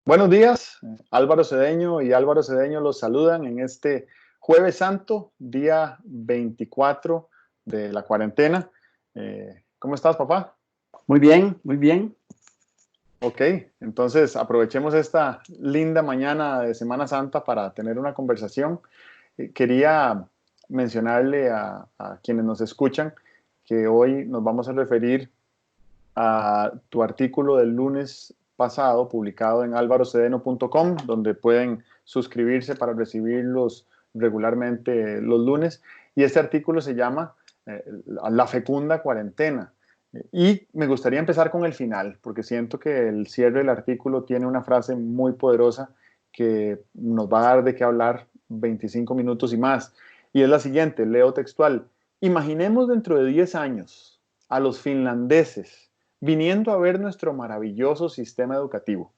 Buenos días, Álvaro Cedeño y Álvaro Cedeño los saludan en este Jueves Santo, día 24 de la cuarentena. ¿Cómo estás, papá? Muy bien, muy bien. Ok, entonces aprovechemos esta linda mañana de Semana Santa para tener una conversación. Quería mencionarle a quienes nos escuchan que hoy nos vamos a referir a tu artículo del lunes pasado, publicado en alvarocedeno.com, donde pueden suscribirse para recibirlos regularmente los lunes. Y este artículo se llama La fecunda cuarentena. Y me gustaría empezar con el final, porque siento que el cierre del artículo tiene una frase muy poderosa que nos va a dar de qué hablar 25 minutos y más. Y es la siguiente, leo textual. Imaginemos dentro de 10 años a los finlandeses viniendo a ver nuestro maravilloso sistema educativo.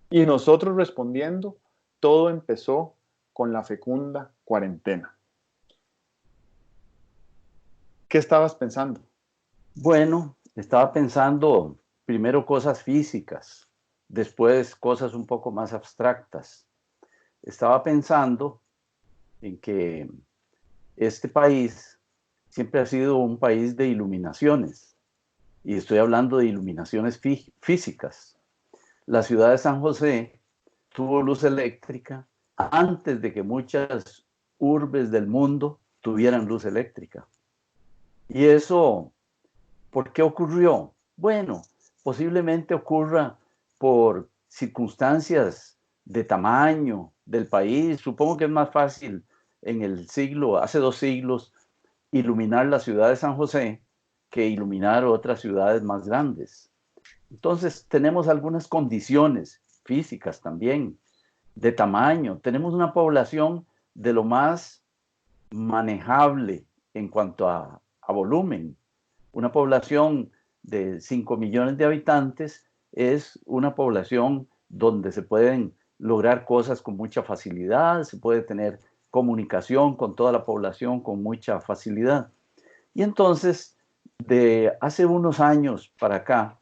Y nosotros respondiendo, todo empezó con la fecunda cuarentena. ¿Qué estabas pensando? Bueno, estaba pensando primero cosas físicas, después cosas un poco más abstractas. Estaba pensando en que este país siempre ha sido un país de iluminaciones, y estoy hablando de iluminaciones físicas. La ciudad de San José tuvo luz eléctrica antes de que muchas urbes del mundo tuvieran luz eléctrica. Y eso, ¿por qué ocurrió? Bueno, posiblemente ocurra por circunstancias de tamaño del país. Supongo que es más fácil en el siglo, hace 2 siglos, iluminar la ciudad de San José que iluminar otras ciudades más grandes. Entonces, tenemos algunas condiciones físicas también, de tamaño. Tenemos una población de lo más manejable en cuanto a volumen. Una población de 5 millones de habitantes es una población donde se pueden lograr cosas con mucha facilidad, se puede tener comunicación con toda la población con mucha facilidad. Y entonces, de hace unos años para acá,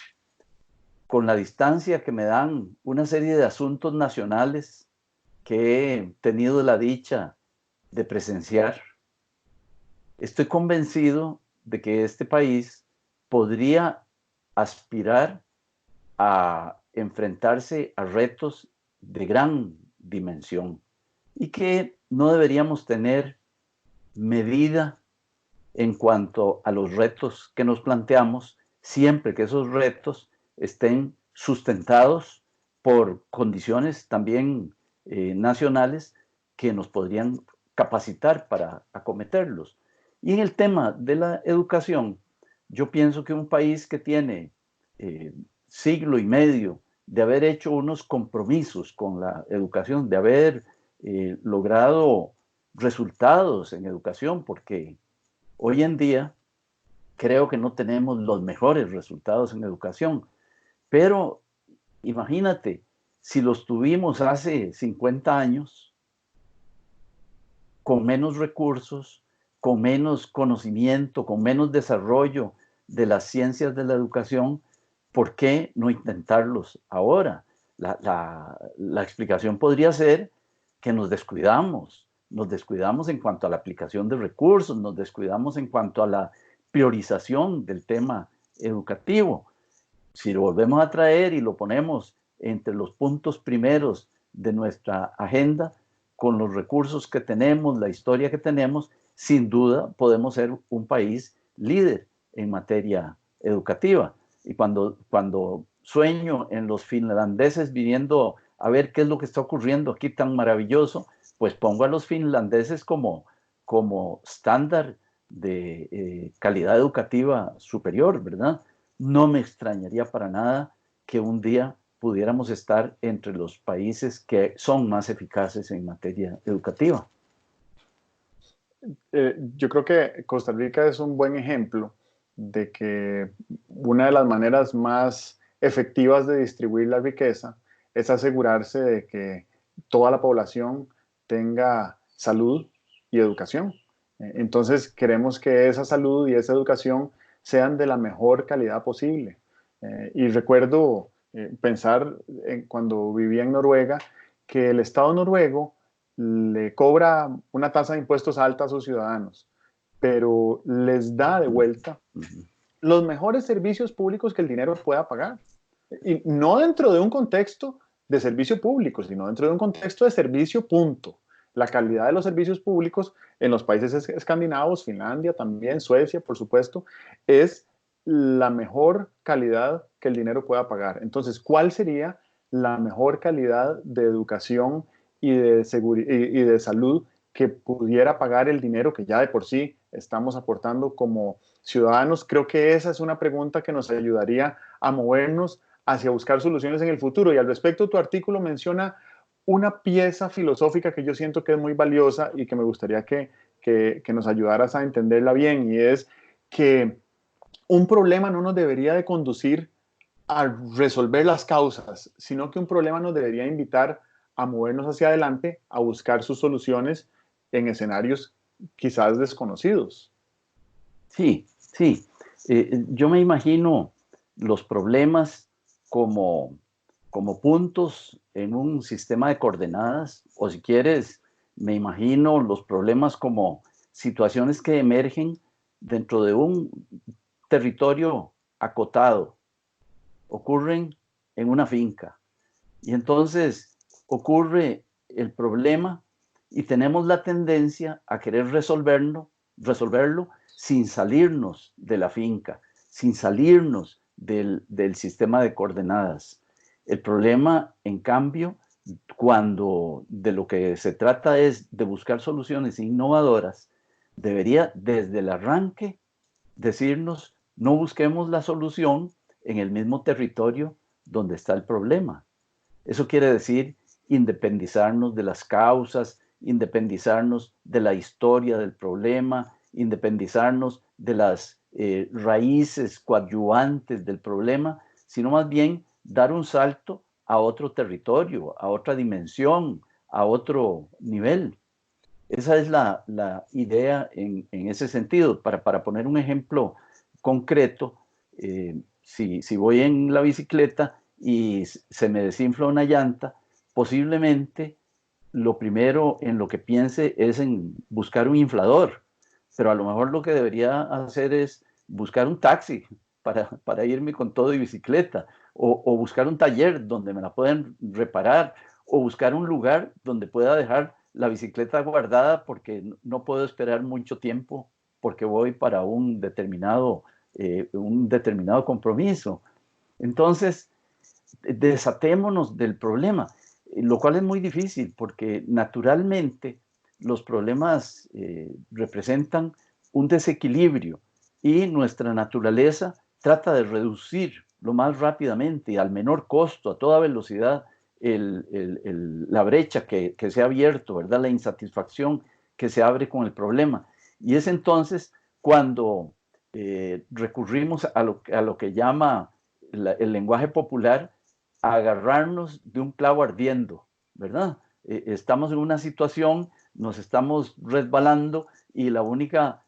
con la distancia que me dan una serie de asuntos nacionales que he tenido la dicha de presenciar, estoy convencido de que este país podría aspirar a enfrentarse a retos de gran dimensión y que no deberíamos tener medida en cuanto a los retos que nos planteamos, siempre que esos retos estén sustentados por condiciones también nacionales que nos podrían capacitar para acometerlos. Y en el tema de la educación, yo pienso que un país que tiene siglo y medio de haber hecho unos compromisos con la educación, de haber logrado resultados en educación, porque hoy en día creo que no tenemos los mejores resultados en educación, pero imagínate, si los tuvimos hace 50 años, con menos recursos, con menos conocimiento, con menos desarrollo de las ciencias de la educación, ¿por qué no intentarlos ahora? La explicación podría ser que nos descuidamos en cuanto a la aplicación de recursos, nos descuidamos en cuanto a la priorización del tema educativo. Si lo volvemos a traer y lo ponemos entre los puntos primeros de nuestra agenda, con los recursos que tenemos, la historia que tenemos, sin duda podemos ser un país líder en materia educativa. Y cuando sueño en los finlandeses viniendo a ver qué es lo que está ocurriendo aquí tan maravilloso, pues pongo a los finlandeses como estándar de calidad educativa superior, ¿verdad? No me extrañaría para nada que un día pudiéramos estar entre los países que son más eficaces en materia educativa. Yo creo que Costa Rica es un buen ejemplo de que una de las maneras más efectivas de distribuir la riqueza es asegurarse de que toda la población tenga salud y educación. Entonces queremos que esa salud y esa educación sean de la mejor calidad posible. Y recuerdo pensar en cuando vivía en Noruega, que el Estado noruego le cobra una tasa de impuestos alta a sus ciudadanos, pero les da de vuelta los mejores servicios públicos que el dinero pueda pagar. Y no dentro de un contexto de servicio público, sino dentro de un contexto de servicio, punto. La calidad de los servicios públicos en los países escandinavos, Finlandia también, Suecia, por supuesto, es la mejor calidad que el dinero pueda pagar. Entonces, ¿cuál sería la mejor calidad de educación y de salud que pudiera pagar el dinero que ya de por sí estamos aportando como ciudadanos? Creo que esa es una pregunta que nos ayudaría a movernos hacia buscar soluciones en el futuro. Y al respecto, tu artículo menciona una pieza filosófica que yo siento que es muy valiosa y que me gustaría que nos ayudaras a entenderla bien, y es que un problema no nos debería de conducir a resolver las causas, sino que un problema nos debería invitar a movernos hacia adelante, a buscar sus soluciones en escenarios quizás desconocidos. Sí, sí. Yo me imagino los problemas como, como puntos en un sistema de coordenadas, o si quieres, me imagino los problemas como situaciones que emergen dentro de un territorio acotado, ocurren en una finca. Y entonces ocurre el problema y tenemos la tendencia a querer resolverlo sin salirnos de la finca, sin salirnos del sistema de coordenadas. El problema, en cambio, cuando de lo que se trata es de buscar soluciones innovadoras, debería desde el arranque decirnos, no busquemos la solución en el mismo territorio donde está el problema. Eso quiere decir independizarnos de las causas, independizarnos de la historia del problema, independizarnos de las raíces coadyuvantes del problema, sino más bien dar un salto a otro territorio, a otra dimensión, a otro nivel. Esa es la idea en ese sentido. Para poner un ejemplo concreto, si voy en la bicicleta y se me desinfla una llanta, posiblemente lo primero en lo que piense es en buscar un inflador, pero a lo mejor lo que debería hacer es buscar un taxi para irme con todo y bicicleta, o buscar un taller donde me la pueden reparar, o buscar un lugar donde pueda dejar la bicicleta guardada porque no puedo esperar mucho tiempo porque voy para un determinado compromiso. Entonces, desatémonos del problema, lo cual es muy difícil porque naturalmente los problemas representan un desequilibrio y nuestra naturaleza trata de reducir lo más rápidamente y al menor costo, a toda velocidad, la brecha que se ha abierto, ¿verdad? La insatisfacción que se abre con el problema. Y es entonces cuando recurrimos a lo que llama el lenguaje popular, a agarrarnos de un clavo ardiendo, ¿verdad? Estamos en una situación, nos estamos resbalando y la única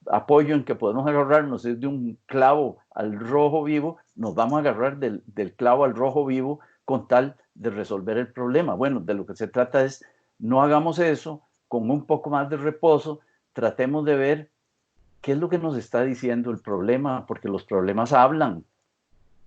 apoyo en que podemos agarrarnos es de un clavo al rojo vivo, nos vamos a agarrar del clavo al rojo vivo con tal de resolver el problema. Bueno, de lo que se trata es, no hagamos eso, con un poco más de reposo, tratemos de ver qué es lo que nos está diciendo el problema, porque los problemas hablan.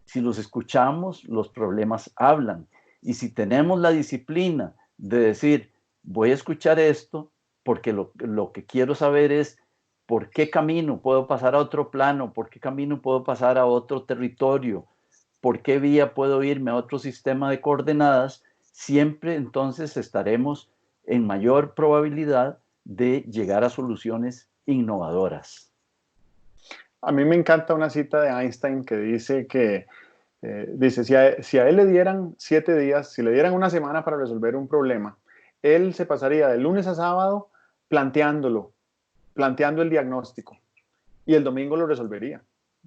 Si los escuchamos, los problemas hablan. Y si tenemos la disciplina de decir, voy a escuchar esto, porque lo que quiero saber es por qué camino puedo pasar a otro plano, por qué camino puedo pasar a otro territorio, por qué vía puedo irme a otro sistema de coordenadas, siempre entonces estaremos en mayor probabilidad de llegar a soluciones innovadoras. A mí me encanta una cita de Einstein que dice que dice, si a él le dieran 7 días, si le dieran una semana para resolver un problema, él se pasaría de lunes a sábado planteándolo, planteando el diagnóstico, y el domingo lo resolvería,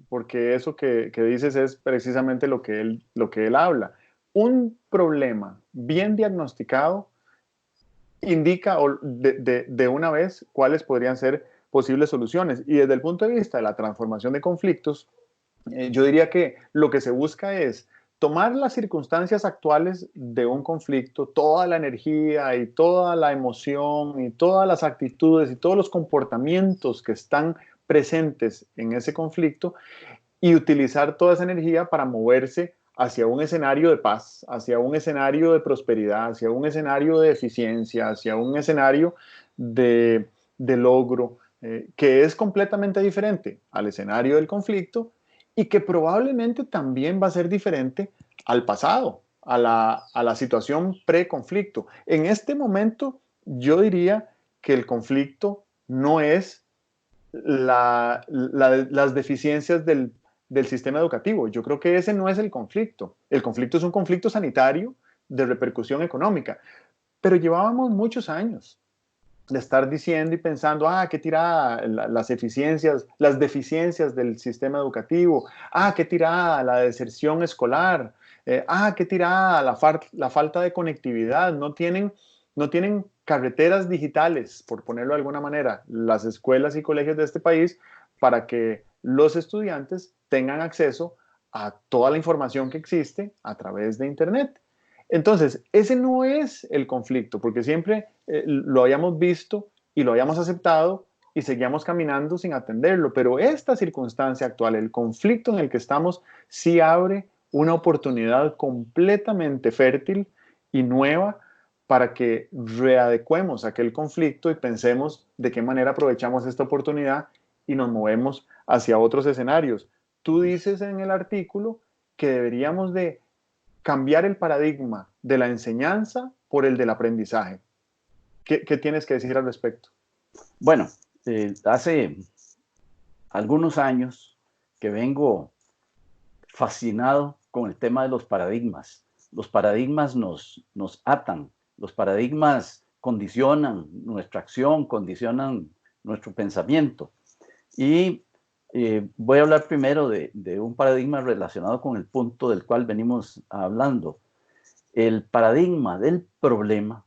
porque eso que dices es precisamente lo que él habla. Un problema bien diagnosticado indica de una vez cuáles podrían ser posibles soluciones. Y desde el punto de vista de la transformación de conflictos, Yo diría que lo que se busca es tomar las circunstancias actuales de un conflicto, toda la energía y toda la emoción y todas las actitudes y todos los comportamientos que están presentes en ese conflicto y utilizar toda esa energía para moverse hacia un escenario de paz, hacia un escenario de prosperidad, hacia un escenario de eficiencia, hacia un escenario de logro, que es completamente diferente al escenario del conflicto y que probablemente también va a ser diferente al pasado, a la situación pre-conflicto. En este momento, yo diría que el conflicto no es las deficiencias del sistema educativo. Yo creo que ese no es el conflicto. El conflicto es un conflicto sanitario de repercusión económica. Pero llevábamos muchos años de estar diciendo y pensando, qué tirada las eficiencias, las deficiencias del sistema educativo, qué tirada la deserción escolar, qué tirada la falta de conectividad, no tienen carreteras digitales, por ponerlo de alguna manera, las escuelas y colegios de este país para que los estudiantes tengan acceso a toda la información que existe a través de Internet. Entonces, ese no es el conflicto, porque siempre lo habíamos visto y lo habíamos aceptado y seguíamos caminando sin atenderlo, pero esta circunstancia actual, el conflicto en el que estamos, sí abre una oportunidad completamente fértil y nueva para que readecuemos aquel conflicto y pensemos de qué manera aprovechamos esta oportunidad y nos movemos hacia otros escenarios. Tú dices en el artículo que deberíamos de cambiar el paradigma de la enseñanza por el del aprendizaje. ¿Qué tienes que decir al respecto? Bueno, hace algunos años que vengo fascinado con el tema de los paradigmas. Los paradigmas nos atan, los paradigmas condicionan nuestra acción, condicionan nuestro pensamiento. Y voy a hablar primero de un paradigma relacionado con el punto del cual venimos hablando. El paradigma del problema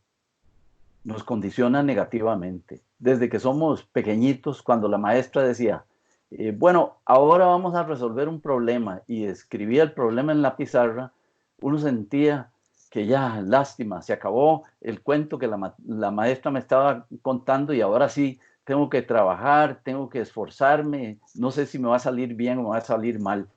nos condiciona negativamente. Desde que somos pequeñitos, cuando la maestra decía, bueno, ahora vamos a resolver un problema y escribía el problema en la pizarra, uno sentía que ya, lástima, se acabó el cuento que la maestra me estaba contando y ahora sí tengo que trabajar, tengo que esforzarme, no sé si me va a salir bien o me va a salir mal.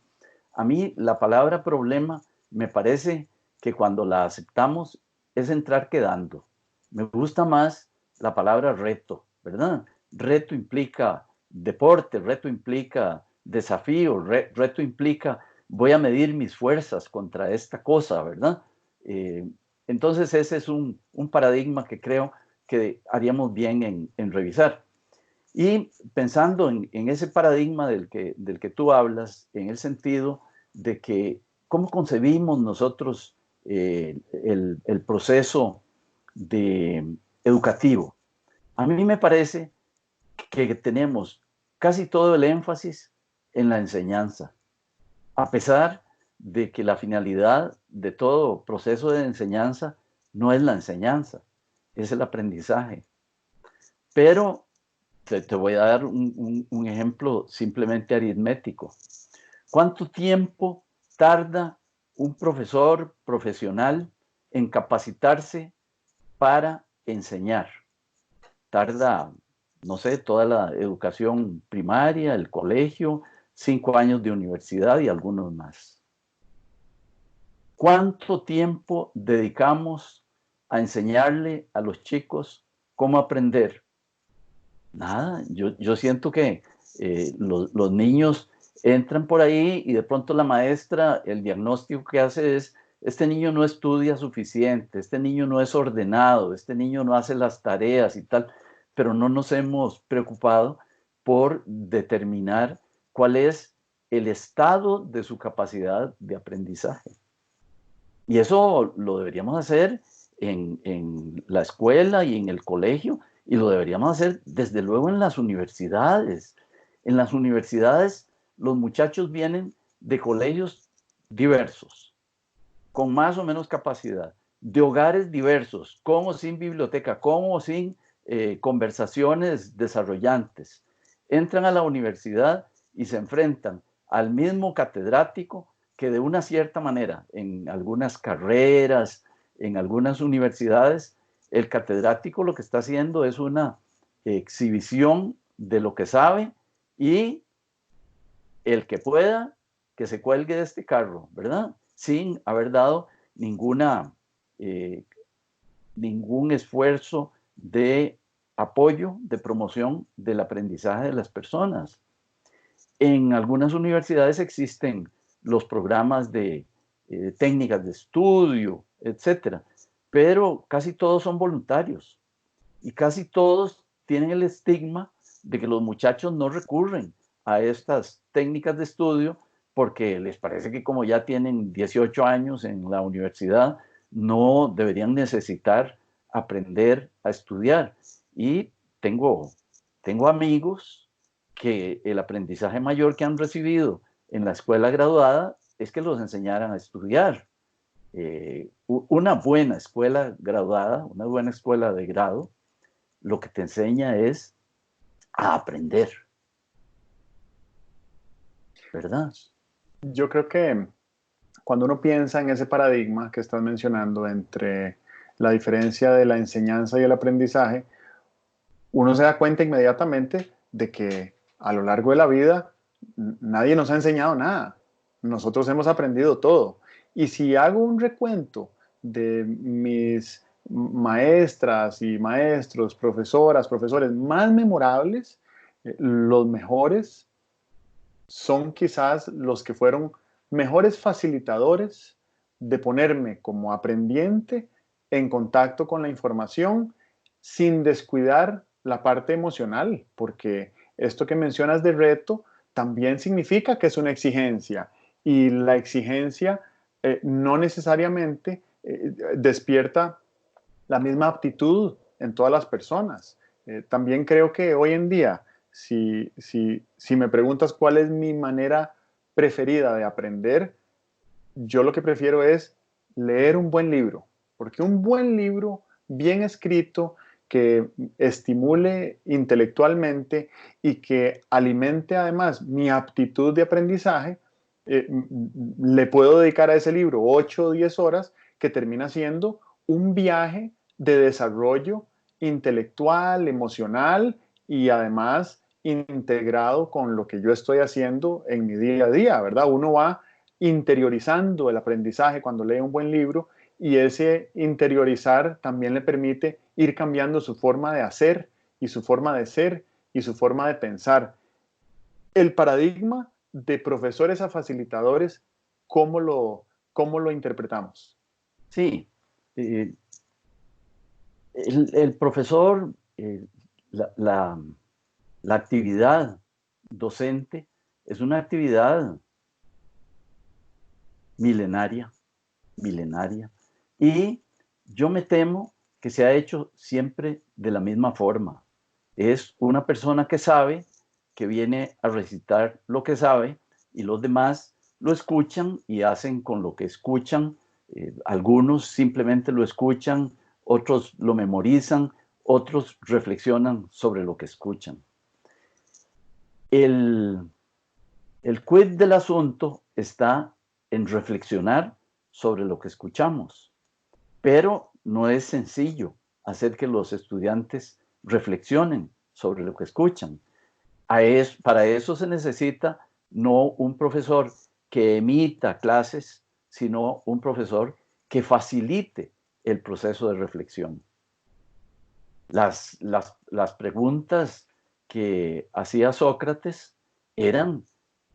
A mí la palabra problema me parece que cuando la aceptamos es entrar quedando. Me gusta más la palabra reto, ¿verdad? Reto implica deporte, reto implica desafío, reto implica voy a medir mis fuerzas contra esta cosa, ¿verdad? Eh, entonces ese es un paradigma que creo que haríamos bien en revisar. Y pensando en ese paradigma del que tú hablas, en el sentido de que cómo concebimos nosotros el proceso educativo. A mí me parece que tenemos casi todo el énfasis en la enseñanza, a pesar de que la finalidad de todo proceso de enseñanza no es la enseñanza, es el aprendizaje. Pero te voy a dar un ejemplo simplemente aritmético. ¿Cuánto tiempo tarda un profesor profesional en capacitarse para enseñar? Tarda, no sé, toda la educación primaria, el colegio, 5 años de universidad y algunos más. ¿Cuánto tiempo dedicamos a enseñarle a los chicos cómo aprender? Nada, yo siento que los niños entran por ahí y de pronto la maestra, el diagnóstico que hace es, este niño no estudia suficiente, este niño no es ordenado, este niño no hace las tareas y tal, pero no nos hemos preocupado por determinar cuál es el estado de su capacidad de aprendizaje. Y eso lo deberíamos hacer en la escuela y en el colegio, y lo deberíamos hacer desde luego en las universidades. En las universidades los muchachos vienen de colegios diversos, con más o menos capacidad, de hogares diversos, con o sin biblioteca, con o sin conversaciones desarrollantes. Entran a la universidad y se enfrentan al mismo catedrático que de una cierta manera, en algunas carreras, en algunas universidades, el catedrático lo que está haciendo es una exhibición de lo que sabe y el que pueda, que se cuelgue de este carro, ¿verdad? Sin haber dado ningún esfuerzo de apoyo, de promoción del aprendizaje de las personas. En algunas universidades existen los programas de técnicas de estudio, etcétera, pero casi todos son voluntarios y casi todos tienen el estigma de que los muchachos no recurren a estas técnicas de estudio porque les parece que como ya tienen 18 años en la universidad, no deberían necesitar aprender a estudiar. Y tengo amigos que el aprendizaje mayor que han recibido en la escuela graduada es que los enseñaran a estudiar. Una buena escuela graduada, una buena escuela de grado, lo que te enseña es a aprender, ¿verdad? Yo creo que cuando uno piensa en ese paradigma que estás mencionando entre la diferencia de la enseñanza y el aprendizaje, uno se da cuenta inmediatamente de que a lo largo de la vida nadie nos ha enseñado nada. Nosotros hemos aprendido todo. Y si hago un recuento de mis maestras y maestros, profesoras, profesores más memorables, los mejores son quizás los que fueron mejores facilitadores de ponerme como aprendiente en contacto con la información sin descuidar la parte emocional, porque esto que mencionas de reto también significa que es una exigencia y la exigencia no necesariamente despierta la misma aptitud en todas las personas. También creo que hoy en día, si me preguntas cuál es mi manera preferida de aprender, yo lo que prefiero es leer un buen libro, porque un buen libro bien escrito que estimule intelectualmente y que alimente además mi aptitud de aprendizaje, le puedo dedicar a ese libro 8 o 10 horas que termina siendo un viaje de desarrollo intelectual, emocional y además integrado con lo que yo estoy haciendo en mi día a día, ¿verdad? Uno va interiorizando el aprendizaje cuando lee un buen libro y ese interiorizar también le permite ir cambiando su forma de hacer y su forma de ser y su forma de pensar. El paradigma de profesores a facilitadores, cómo lo interpretamos? Sí, eh, el profesor, la, la, la actividad docente es una actividad milenaria, milenaria, y yo me temo que se ha hecho siempre de la misma forma. Es una persona que sabe, que viene a recitar lo que sabe y los demás lo escuchan y hacen con lo que escuchan. Algunos simplemente lo escuchan, otros lo memorizan, otros reflexionan sobre lo que escuchan. El, el quid del asunto está en reflexionar sobre lo que escuchamos, pero no es sencillo hacer que los estudiantes reflexionen sobre lo que escuchan. Para eso se necesita no un profesor que emita clases, sino un profesor que facilite el proceso de reflexión. Las preguntas que hacía Sócrates eran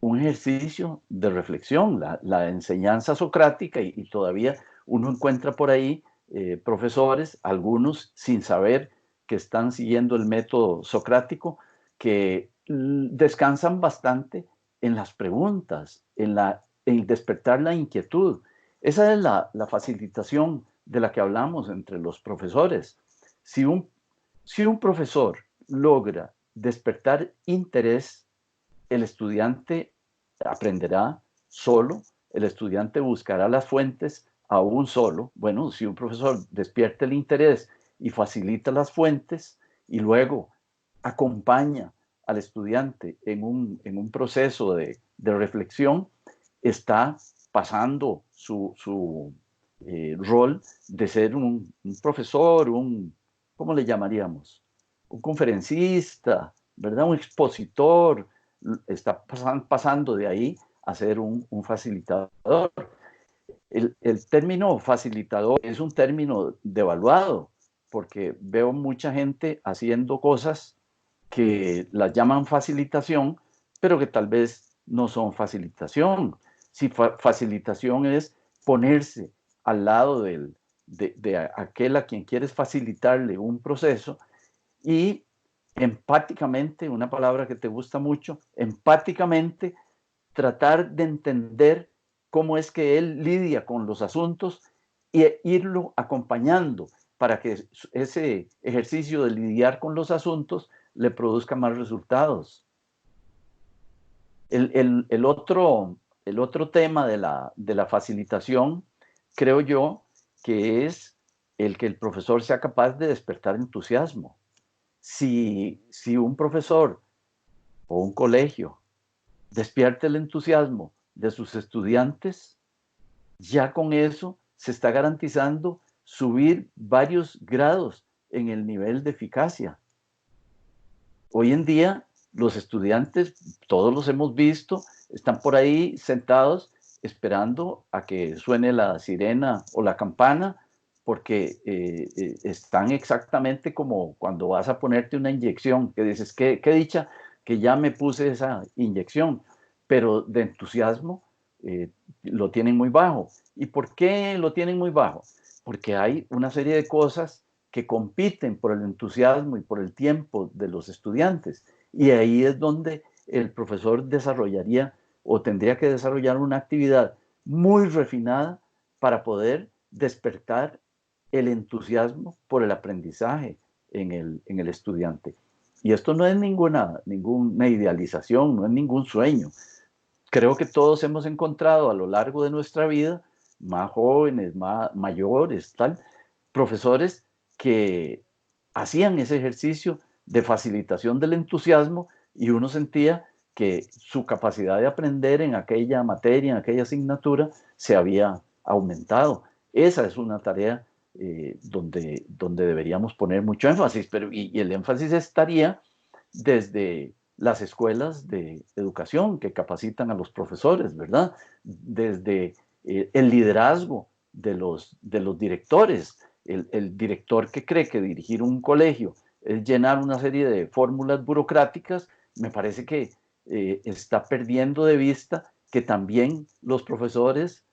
un ejercicio de reflexión, la enseñanza socrática, y todavía uno encuentra por ahí profesores, algunos sin saber que están siguiendo el método socrático, que descansan bastante en las preguntas, en despertar la inquietud. Esa es la facilitación de la que hablamos entre los profesores. Si un profesor logra despertar interés, el estudiante aprenderá solo, el estudiante buscará las fuentes aún solo. Bueno, si un profesor despierta el interés y facilita las fuentes y luego acompaña al estudiante en un proceso de reflexión, está pasando su rol de ser un profesor, ¿cómo le llamaríamos? Un conferencista, ¿verdad? Un expositor, está pasando de ahí a ser un facilitador. El término facilitador es un término devaluado, porque veo mucha gente haciendo cosas que las llaman facilitación, pero que tal vez no son facilitación. Si facilitación es ponerse al lado de aquel a quien quieres facilitarle un proceso y empáticamente, una palabra que te gusta mucho, empáticamente tratar de entender cómo es que él lidia con los asuntos e irlo acompañando para que ese ejercicio de lidiar con los asuntos le produzca más resultados. El otro tema de la facilitación, creo yo, que es el que el profesor sea capaz de despertar entusiasmo. Si un profesor o un colegio despierta el entusiasmo de sus estudiantes, ya con eso se está garantizando subir varios grados en el nivel de eficacia. Hoy en día, los estudiantes, todos los hemos visto, están por ahí sentados esperando a que suene la sirena o la campana, porque están exactamente como cuando vas a ponerte una inyección, que dices, qué dicha que ya me puse esa inyección, pero de entusiasmo lo tienen muy bajo. ¿Y por qué lo tienen muy bajo? Porque hay una serie de cosas que compiten por el entusiasmo y por el tiempo de los estudiantes. Y ahí es donde el profesor desarrollaría o tendría que desarrollar una actividad muy refinada para poder despertar el entusiasmo por el aprendizaje en el estudiante. Y esto no es ninguna idealización, no es ningún sueño. Creo que todos hemos encontrado a lo largo de nuestra vida, más jóvenes, más mayores, tal, profesores que hacían ese ejercicio de facilitación del entusiasmo y uno sentía que su capacidad de aprender en aquella materia, en aquella asignatura, se había aumentado. Esa es una tarea donde deberíamos poner mucho énfasis, pero y el énfasis estaría desde las escuelas de educación que capacitan a los profesores, ¿verdad? Desde el liderazgo de los directores. El director que cree que dirigir un colegio es llenar una serie de fórmulas burocráticas, me parece que está perdiendo de vista que también los profesores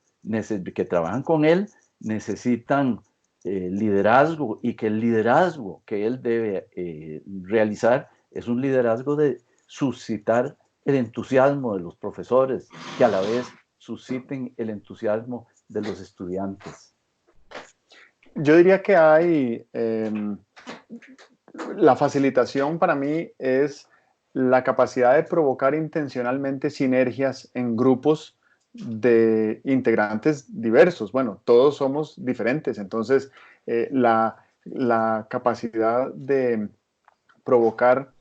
que trabajan con él necesitan liderazgo y que el liderazgo que él debe realizar es un liderazgo de suscitar el entusiasmo de los profesores, que a la vez susciten el entusiasmo de los estudiantes. Yo diría que hay, la facilitación para mí es la capacidad de provocar intencionalmente sinergias en grupos de integrantes diversos. Bueno, todos somos diferentes, entonces la capacidad de provocar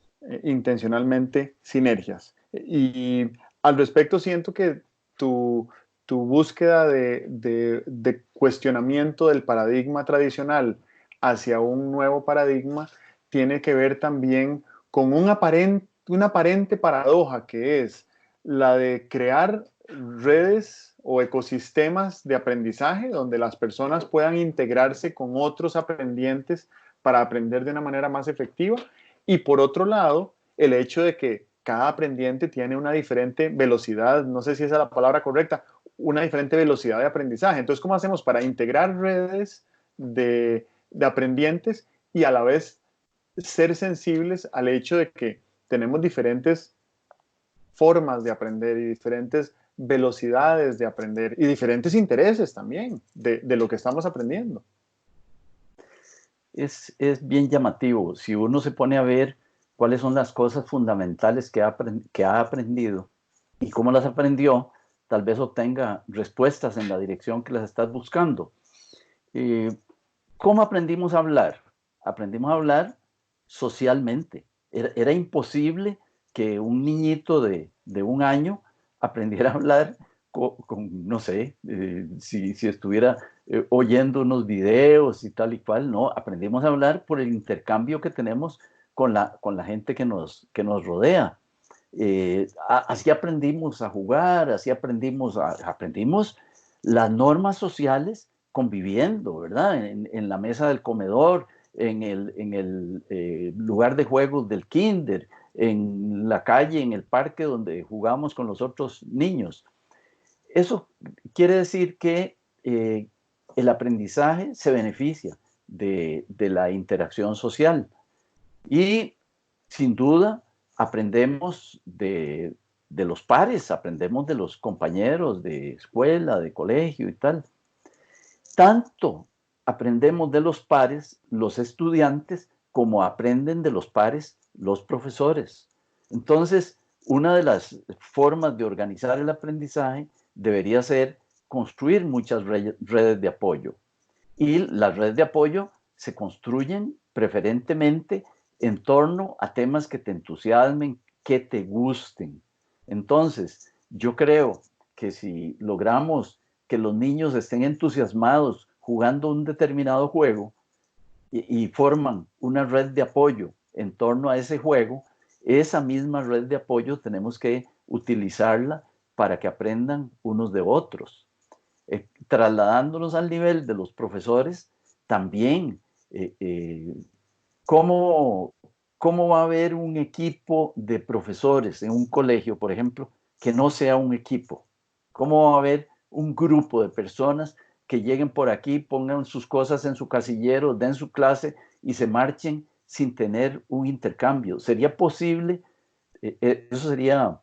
intencionalmente sinergias. Y al respecto siento que tu, tu búsqueda de cuestionamiento del paradigma tradicional hacia un nuevo paradigma tiene que ver también con una aparente paradoja que es la de crear redes o ecosistemas de aprendizaje donde las personas puedan integrarse con otros aprendientes para aprender de una manera más efectiva. Y por otro lado, el hecho de que cada aprendiente tiene una diferente velocidad, no sé si esa es la palabra correcta, una diferente velocidad de aprendizaje. Entonces, ¿cómo hacemos para integrar redes de aprendientes y a la vez ser sensibles al hecho de que tenemos diferentes formas de aprender y diferentes velocidades de aprender y diferentes intereses también de lo que estamos aprendiendo? Es bien llamativo. Si uno se pone a ver cuáles son las cosas fundamentales que ha aprendido y cómo las aprendió, tal vez obtenga respuestas en la dirección que las estás buscando. ¿Cómo aprendimos a hablar? Aprendimos a hablar socialmente. Era imposible que un niñito de 1 año aprendiera a hablar no sé, si estuviera oyendo unos videos y tal y cual, no, aprendimos a hablar por el intercambio que tenemos con la gente que nos rodea. Así aprendimos a jugar, así aprendimos las normas sociales conviviendo, ¿verdad? En la mesa del comedor, en el lugar de juegos del kinder, en la calle, en el parque donde jugamos con los otros niños. Eso quiere decir que el aprendizaje se beneficia de la interacción social y sin duda aprendemos de los pares, aprendemos de los compañeros de escuela, de colegio y tal. Tanto aprendemos de los pares los estudiantes como aprenden de los pares los profesores. Entonces, una de las formas de organizar el aprendizaje debería ser construir muchas redes de apoyo. Y las redes de apoyo se construyen preferentemente en torno a temas que te entusiasmen, que te gusten. Entonces, yo creo que si logramos que los niños estén entusiasmados jugando un determinado juego y forman una red de apoyo en torno a ese juego, esa misma red de apoyo tenemos que utilizarla para que aprendan unos de otros. Trasladándonos al nivel de los profesores, también, ¿cómo va a haber un equipo de profesores en un colegio, por ejemplo, que no sea un equipo? ¿Cómo va a haber un grupo de personas que lleguen por aquí, pongan sus cosas en su casillero, den su clase y se marchen sin tener un intercambio? ¿Sería posible? Eso sería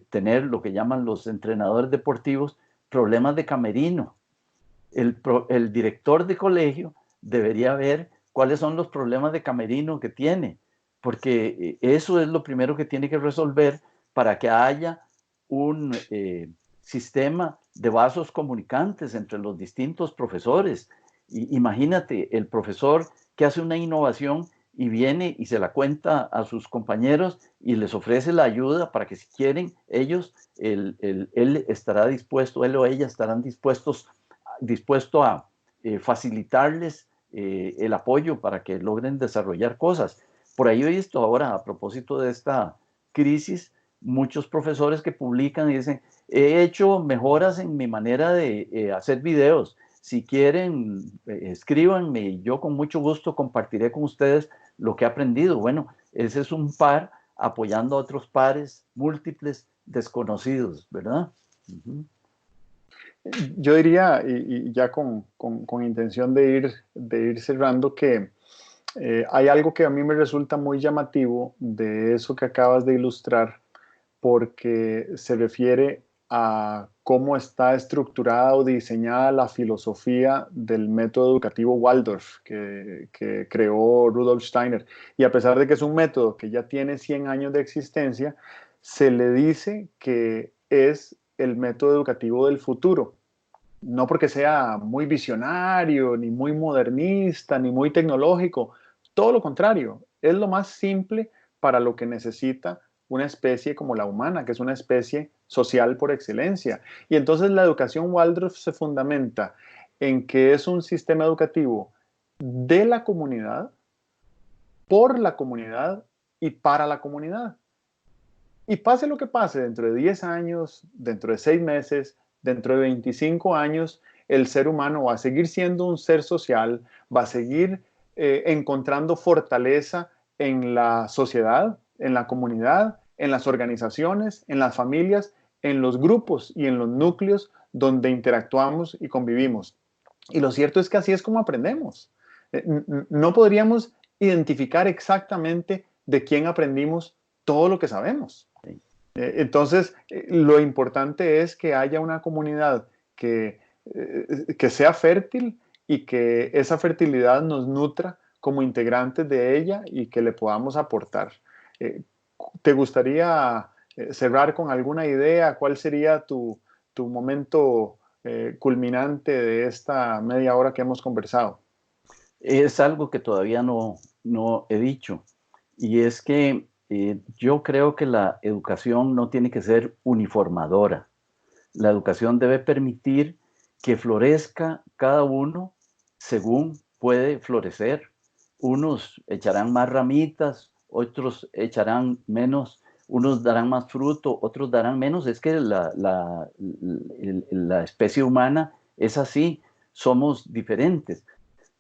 tener lo que llaman los entrenadores deportivos problemas de camerino. El director de colegio debería ver cuáles son los problemas de camerino que tiene, porque eso es lo primero que tiene que resolver para que haya un sistema de vasos comunicantes entre los distintos profesores. Imagínate, el profesor que hace una innovación y viene y se la cuenta a sus compañeros y les ofrece la ayuda para que si quieren ellos, él estará dispuesto, él o ella estarán dispuesto a facilitarles el apoyo para que logren desarrollar cosas. Por ahí he visto ahora, a propósito de esta crisis, muchos profesores que publican y dicen, he hecho mejoras en mi manera de hacer videos. Si quieren, escríbanme y yo con mucho gusto compartiré con ustedes lo que he aprendido. Bueno, ese es un par apoyando a otros pares múltiples desconocidos, ¿verdad? Uh-huh. Yo diría, y ya con intención de ir cerrando, que hay algo que a mí me resulta muy llamativo de eso que acabas de ilustrar, porque se refiere a cómo está estructurada o diseñada la filosofía del método educativo Waldorf que creó Rudolf Steiner. Y a pesar de que es un método que ya tiene 100 años de existencia, se le dice que es el método educativo del futuro. No porque sea muy visionario, ni muy modernista, ni muy tecnológico. Todo lo contrario, es lo más simple para lo que necesita una especie como la humana, que es una especie social por excelencia. Y entonces la educación Waldorf se fundamenta en que es un sistema educativo de la comunidad, por la comunidad y para la comunidad. Y pase lo que pase, dentro de 10 años, dentro de 6 meses, dentro de 25 años, el ser humano va a seguir siendo un ser social, va a seguir encontrando fortaleza en la sociedad, en la comunidad, en las organizaciones, en las familias, en los grupos y en los núcleos donde interactuamos y convivimos. Y lo cierto es que así es como aprendemos. No podríamos identificar exactamente de quién aprendimos todo lo que sabemos. Entonces, lo importante es que haya una comunidad que sea fértil y que esa fertilidad nos nutra como integrantes de ella y que le podamos aportar. ¿Te gustaría cerrar con alguna idea? ¿Cuál sería tu momento culminante de esta media hora que hemos conversado? Es algo que todavía no he dicho, y es que yo creo que la educación no tiene que ser uniformadora. La educación debe permitir que florezca cada uno según puede florecer. Unos echarán más ramitas, otros echarán menos, unos darán más fruto, otros darán menos. Es que la especie humana es así, somos diferentes.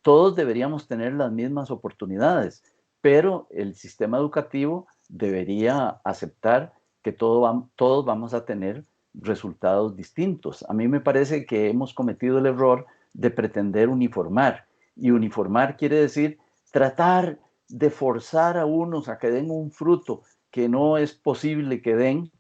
Todos deberíamos tener las mismas oportunidades, pero el sistema educativo debería aceptar que todos vamos a tener resultados distintos. A mí me parece que hemos cometido el error de pretender uniformar. Y uniformar quiere decir tratar de forzar a unos a que den un fruto que no es posible que den,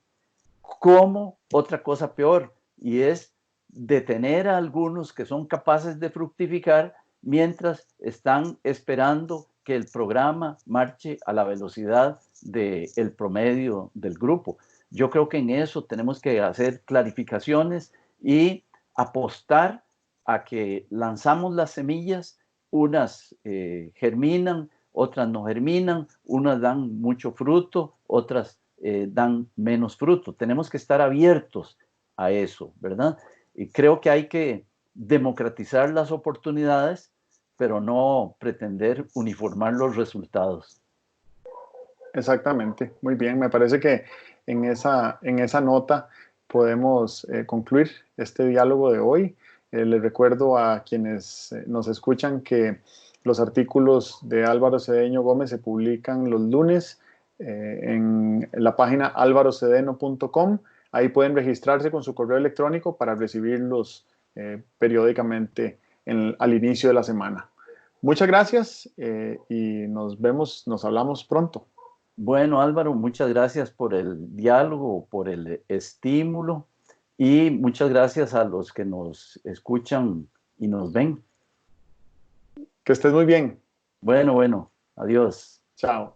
como otra cosa peor, y es detener a algunos que son capaces de fructificar mientras están esperando que el programa marche a la velocidad del promedio del grupo. Yo creo que en eso tenemos que hacer clarificaciones y apostar a que lanzamos las semillas, unas germinan, otras no germinan, unas dan mucho fruto, otras dan menos fruto. Tenemos que estar abiertos a eso, ¿verdad? Y creo que hay que democratizar las oportunidades, pero no pretender uniformar los resultados. Exactamente, muy bien. Me parece que en esa nota podemos concluir este diálogo de hoy. Les recuerdo a quienes nos escuchan que los artículos de Álvaro Cedeño Gómez se publican los lunes en la página alvarocedeno.com. Ahí pueden registrarse con su correo electrónico para recibirlos periódicamente al inicio de la semana. Muchas gracias y nos hablamos pronto. Bueno, Álvaro, muchas gracias por el diálogo, por el estímulo y muchas gracias a los que nos escuchan y nos ven. Que estés muy bien. Bueno, adiós. Chao.